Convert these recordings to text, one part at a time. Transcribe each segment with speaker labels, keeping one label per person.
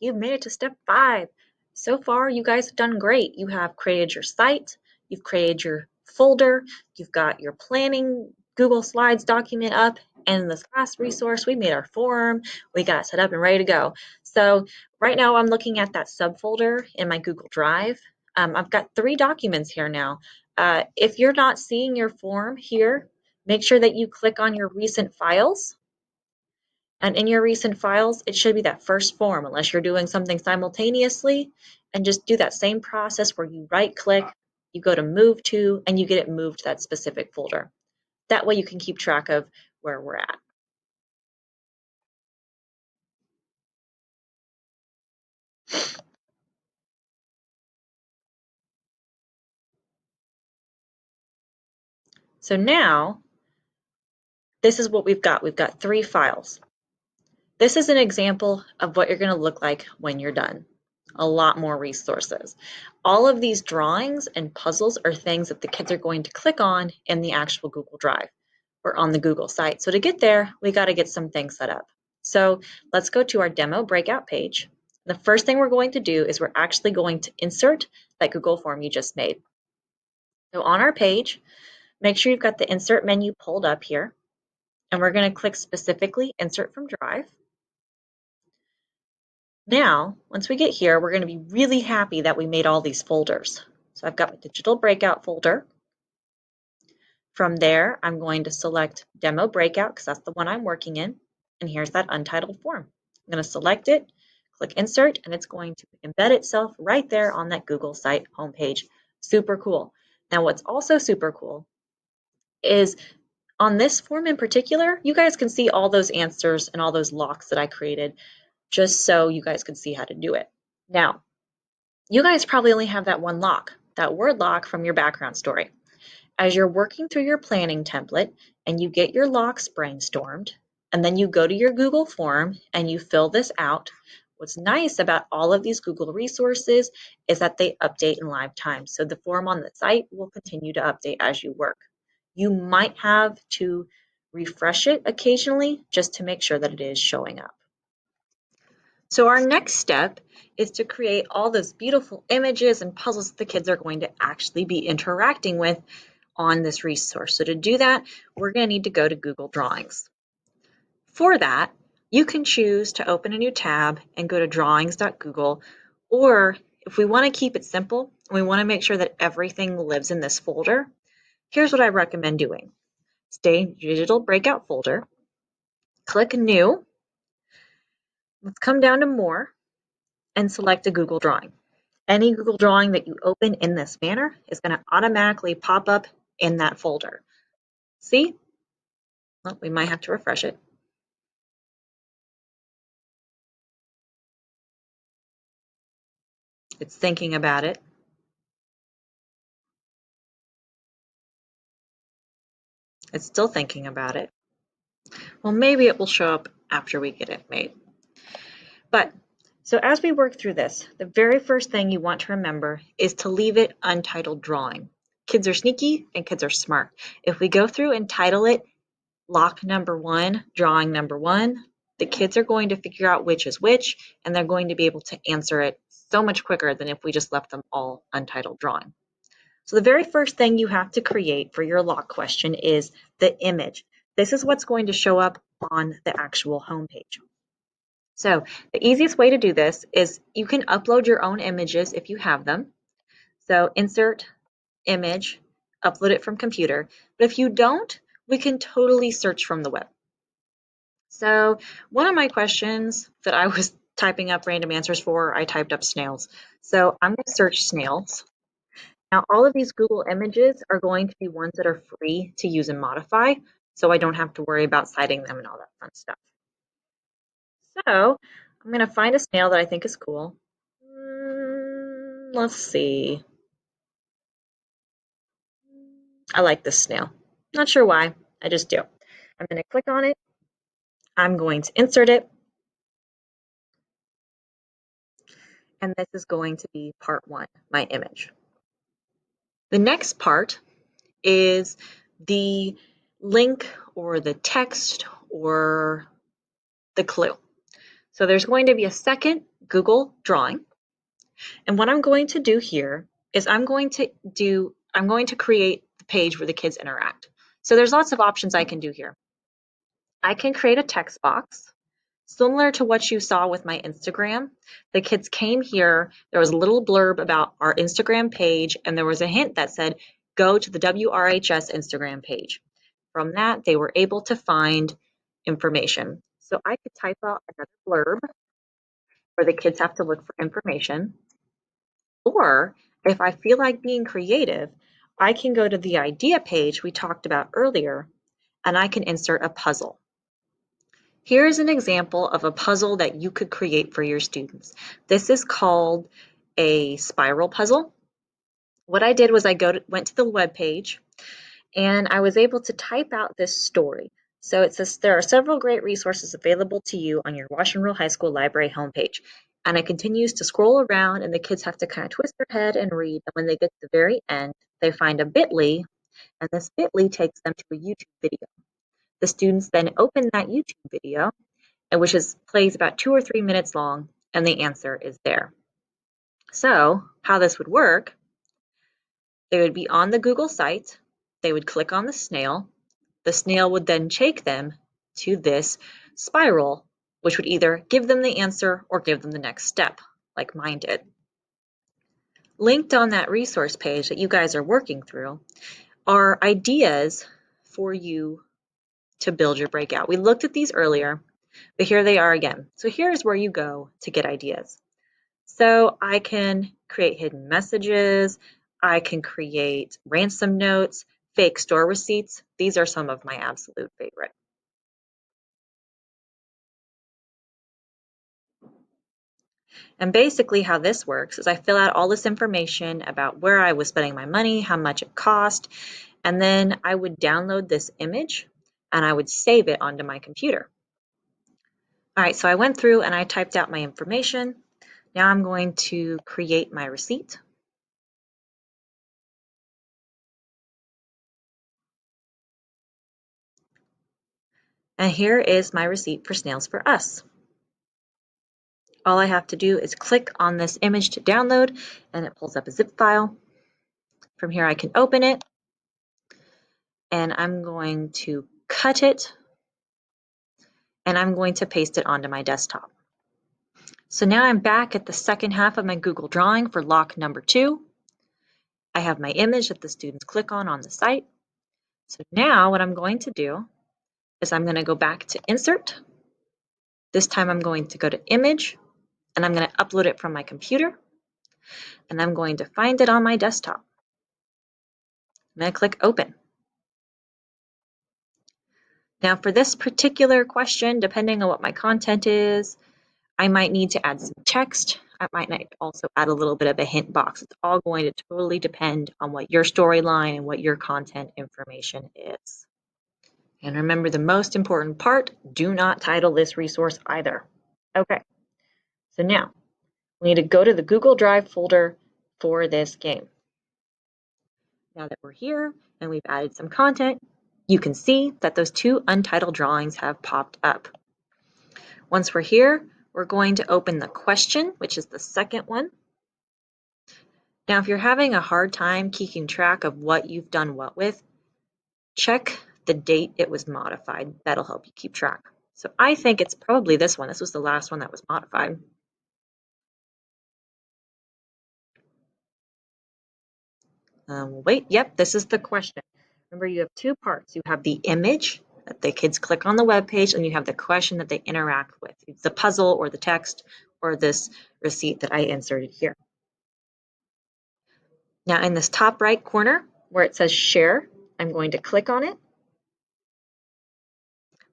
Speaker 1: you've made it to step 5. So far, you guys have done great. You have created your site, you've created your folder, you've got your planning Google Slides document up, and in this last resource, we made our form, we got set up and ready to go. So right now, I'm looking at that subfolder in my Google Drive. I've got 3 documents here now. If you're not seeing your form here, make sure that you click on your recent files. And in your recent files, it should be that first form, unless you're doing something simultaneously. And just do that same process where you right click, you go to move to, and you get it moved to that specific folder. That way you can keep track of where we're at. So now, this is what we've got. We've got 3 files. This is an example of what you're going to look like when you're done. A lot more resources. All of these drawings and puzzles are things that the kids are going to click on in the actual Google Drive or on the Google site. So to get there, we got to get some things set up. So let's go to our demo breakout page. The first thing we're going to do is we're actually going to insert that Google form you just made. So on our page, make sure you've got the insert menu pulled up here, and we're going to click specifically insert from Drive. Now, once we get here, we're going to be really happy that we made all these folders. So I've got my digital breakout folder. From there, I'm going to select Demo Breakout because that's the one I'm working in. And here's that untitled form. I'm going to select it, click Insert, and it's going to embed itself right there on that Google site homepage. Super cool. Now, what's also super cool is on this form in particular, you guys can see all those answers and all those locks that I created just so you guys can see how to do it. Now, you guys probably only have that one lock, that word lock from your background story. As you're working through your planning template and you get your locks brainstormed, and then you go to your Google form and you fill this out, what's nice about all of these Google resources is that they update in live time. So the form on the site will continue to update as you work. You might have to refresh it occasionally just to make sure that it is showing up. So our next step is to create all those beautiful images and puzzles that the kids are going to actually be interacting with on this resource. So to do that, we're going to need to go to Google Drawings. For that, you can choose to open a new tab and go to drawings.google, or if we want to keep it simple and we want to make sure that everything lives in this folder, here's what I recommend doing. Stay in your digital breakout folder, click New, let's come down to More, and select a Google Drawing. Any Google Drawing that you open in this manner is going to automatically pop up in that folder. See? Well, we might have to refresh it. It's thinking about it. It's still thinking about it. Well, maybe it will show up after we get it made. But so as we work through this, the very first thing you want to remember is to leave it untitled drawing. Kids are sneaky and kids are smart. If we go through and title it lock number 1, drawing number 1, the kids are going to figure out which is which, and they're going to be able to answer it so much quicker than if we just left them all untitled drawing. So the very first thing you have to create for your lock question is the image. This is what's going to show up on the actual homepage. So the easiest way to do this is you can upload your own images if you have them. So insert image, upload it from computer. But if you don't, we can totally search from the web. So one of my questions that I was typing up random answers for, I typed up snails. So I'm going to search snails. Now, all of these Google images are going to be ones that are free to use and modify, so I don't have to worry about citing them and all that fun stuff. So I'm going to find a snail that I think is cool. Let's see. I like this snail. Not sure why, I just do. I'm going to click on it. I'm going to insert it. And this is going to be part 1, my image. The next part is the link or the text or the clue. So there's going to be a second Google Drawing. And what I'm going to do here is I'm going to create the page where the kids interact. So there's lots of options I can do here. I can create a text box similar to what you saw with my Instagram. The kids came here, there was a little blurb about our Instagram page, and there was a hint that said, go to the WRHS Instagram page. From that, they were able to find information. So I could type out another blurb where the kids have to look for information. Or if I feel like being creative, I can go to the idea page we talked about earlier, and I can insert a puzzle. Here's an example of a puzzle that you could create for your students. This is called a spiral puzzle. What I did was I went to the web page and I was able to type out this story. So it says there are several great resources available to you on your Washington Rural High School library homepage. And it continues to scroll around and the kids have to kind of twist their head and read. And when they get to the very end, they find a bit.ly, and this bit.ly takes them to a YouTube video. The students then open that YouTube video, which plays about 2 or 3 minutes long, and the answer is there. So how this would work, they would be on the Google site, they would click on the snail would then take them to this spiral, which would either give them the answer or give them the next step, like mine did. Linked on that resource page that you guys are working through are ideas for you to build your breakout. We looked at these earlier, but here they are again. So here's where you go to get ideas. So I can create hidden messages, I can create ransom notes, fake store receipts. These are some of my absolute favorite. And basically how this works is I fill out all this information about where I was spending my money, how much it cost, and then I would download this image and I would save it onto my computer. All right, so I went through and I typed out my information. Now I'm going to create my receipt. And here is my receipt for Snails for Us. All I have to do is click on this image to download and it pulls up a zip file. From here I can open it and I'm going to cut it and I'm going to paste it onto my desktop. So now I'm back at the second half of my Google Drawing for lock number 2. I have my image that the students click on the site. So now what I'm going to do is I'm going to go back to Insert. This time I'm going to go to Image and I'm going to upload it from my computer and I'm going to find it on my desktop. I'm going to click Open. Now for this particular question, depending on what my content is, I might need to add some text. I might also add a little bit of a hint box. It's all going to totally depend on what your storyline and what your content information is. And remember the most important part, do not title this resource either. Okay, so now we need to go to the Google Drive folder for this game. Now that we're here and we've added some content, you can see that those 2 untitled drawings have popped up. Once we're here, we're going to open the question, which is the second one. Now, if you're having a hard time keeping track of what you've done what with, check the date it was modified. That'll help you keep track. So I think it's probably this one. This was the last one that was modified. Wait, yep, this is the question. Remember, you have 2 parts. You have the image that the kids click on the web page, and you have the question that they interact with. It's the puzzle or the text or this receipt that I inserted here. Now in this top right corner where it says share, I'm going to click on it.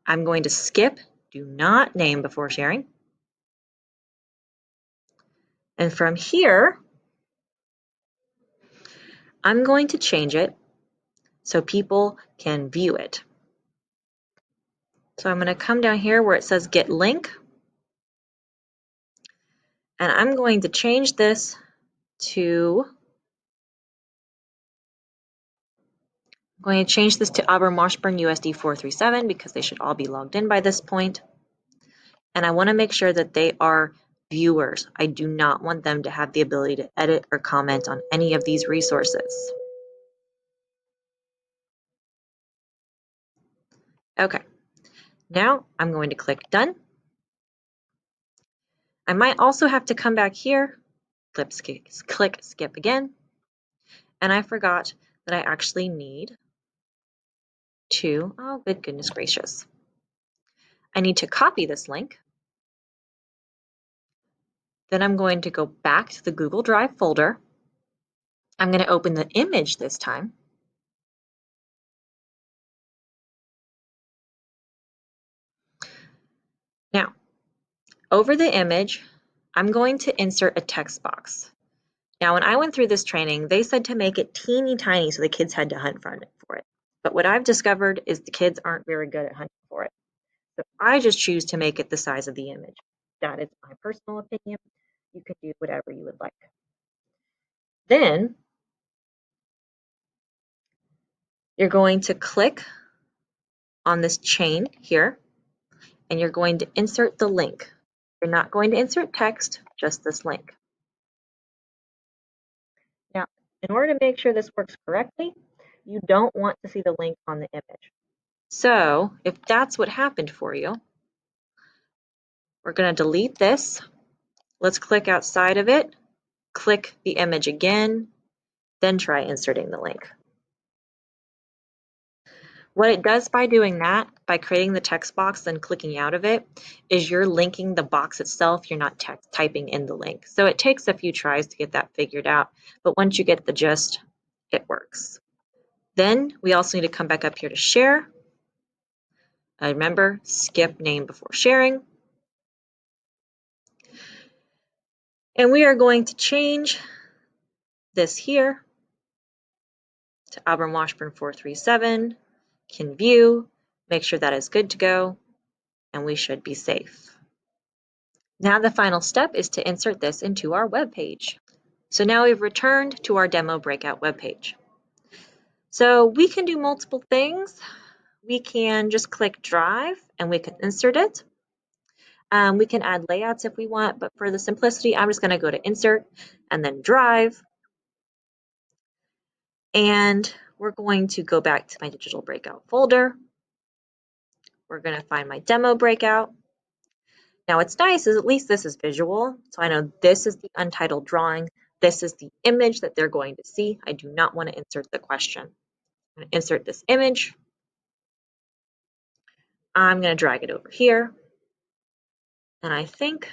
Speaker 1: I'm going to skip, do not name before sharing. And from here, I'm going to change it so people can view it. So I'm going to come down here where it says get link. And I'm going to change this to Auburn Washburn USD 437 because they should all be logged in by this point. And I want to make sure that they are viewers. I do not want them to have the ability to edit or comment on any of these resources. Okay, now I'm going to click Done. I might also have to come back here, click Skip again, and I forgot that I actually need to, oh good goodness gracious, I need to copy this link. Then I'm going to go back to the Google Drive folder. I'm going to open the image this time. Now, over the image, I'm going to insert a text box. Now, when I went through this training, they said to make it teeny tiny so the kids had to hunt for it. But what I've discovered is the kids aren't very good at hunting for it. So I just choose to make it the size of the image. That is my personal opinion. You can do whatever you would like. Then you're going to click on this chain here, and you're going to insert the link. You're not going to insert text, just this link. Now, in order to make sure this works correctly, you don't want to see the link on the image. So if that's what happened for you, we're going to delete this. Let's click outside of it, click the image again, then try inserting the link. What it does by doing that, by creating the text box and clicking out of it, is you're linking the box itself. You're not typing in the link. So it takes a few tries to get that figured out, but once you get the gist, it works. Then we also need to come back up here to share. Remember, skip name before sharing. And we are going to change this here to Auburn Washburn 437, can view, make sure that is good to go, and we should be safe. Now the final step is to insert this into our web page. So now we've returned to our demo breakout web page. So we can do multiple things. We can just click Drive and we can insert it. We can add layouts if we want, but for the simplicity, I'm just going to go to Insert and then Drive. And we're going to go back to my digital breakout folder. We're going to find my demo breakout. Now what's nice is at least this is visual. So I know this is the untitled drawing. This is the image that they're going to see. I do not want to insert the question. I'm going to insert this image. I'm going to drag it over here. And I think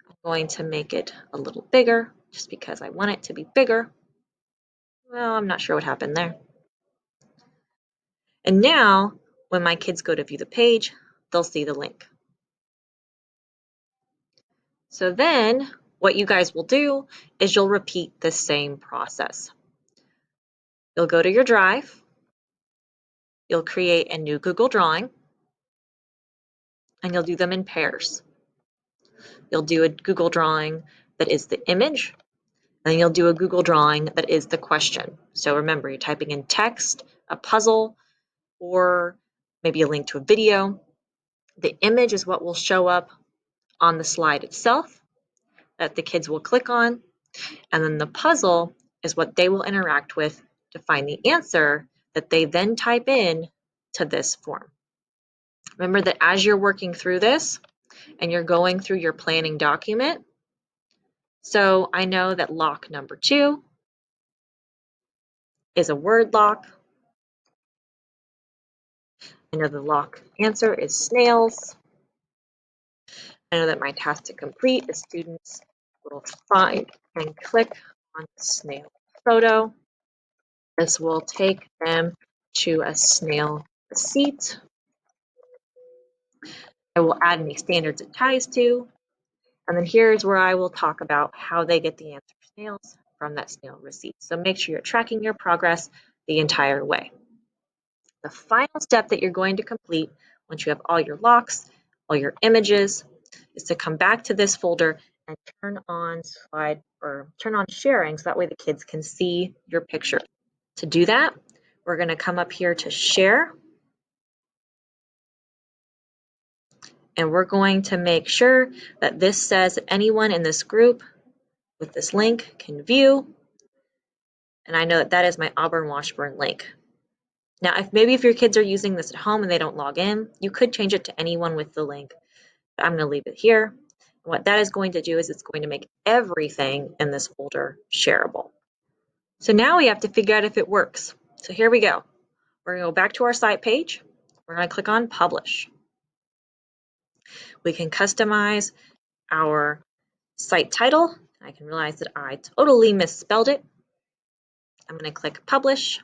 Speaker 1: I'm going to make it a little bigger just because I want it to be bigger. Well, I'm not sure what happened there. And now when my kids go to view the page, they'll see the link. So then what you guys will do is you'll repeat the same process. You'll go to your drive, you'll create a new Google drawing, and you'll do them in pairs. You'll do a Google drawing that is the image, and then you'll do a Google drawing that is the question. So remember, you're typing in text, a puzzle, or maybe a link to a video. The image is what will show up on the slide itself that the kids will click on, and then the puzzle is what they will interact with to find the answer that they then type in to this form. Remember that as you're working through this and you're going through your planning document, so I know that lock number 2 is a word lock. I know the lock answer is snails. I know that my task to complete is students will find and click on the snail photo. This will take them to a snail receipt. I will add any standards it ties to. And then here's where I will talk about how they get the answer snails from that snail receipt. So make sure you're tracking your progress the entire way. The final step that you're going to complete once you have all your locks, all your images, is to come back to this folder and turn on sharing so that way the kids can see your picture. To do that, we're going to come up here to share. And we're going to make sure that this says that anyone in this group with this link can view. And I know that that is my Auburn Washburn link. Now, if your kids are using this at home and they don't log in, you could change it to anyone with the link. But I'm going to leave it here. And what that is going to do is it's going to make everything in this folder shareable. So now we have to figure out if it works. So here we go. We're going to go back to our site page. We're going to click on Publish. We can customize our site title. I can realize that I totally misspelled it. I'm going to click Publish.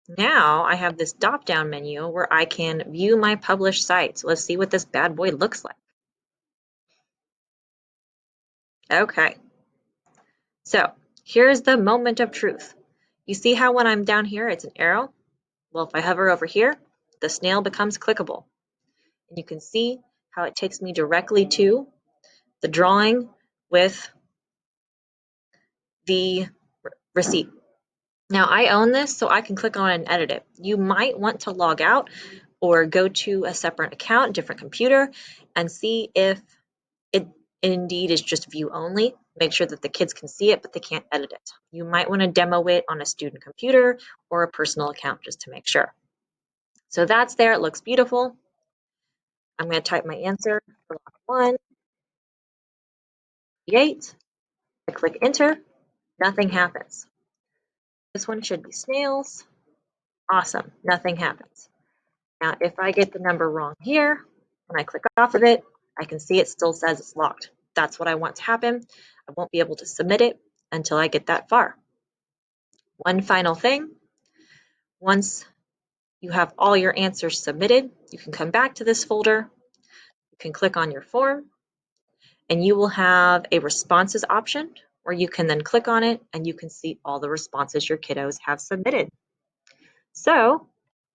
Speaker 1: Now I have this drop-down menu where I can view my published site. So let's see what this bad boy looks like. Okay, so here's the moment of truth. You see how when I'm down here, it's an arrow? Well, if I hover over here, the snail becomes clickable. And you can see how it takes me directly to the drawing with the receipt. Now I own this, so I can click on it and edit it. You might want to log out or go to a separate account, different computer, and see if it indeed is just view only. Make sure that the kids can see it, but they can't edit it. You might want to demo it on a student computer or a personal account just to make sure. So that's there. It looks beautiful. I'm going to type my answer for lot 1, 8. I click enter. Nothing happens. This one should be snails. Awesome. Nothing happens. Now, if I get the number wrong here, when I click off of it, I can see it still says it's locked. That's what I want to happen. I won't be able to submit it until I get that far. One final thing, once you have all your answers submitted, you can come back to this folder, you can click on your form, and you will have a responses option where you can then click on it and you can see all the responses your kiddos have submitted. So,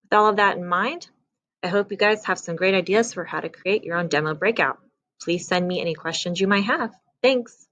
Speaker 1: with all of that in mind, I hope you guys have some great ideas for how to create your own demo breakout. Please send me any questions you might have. Thanks.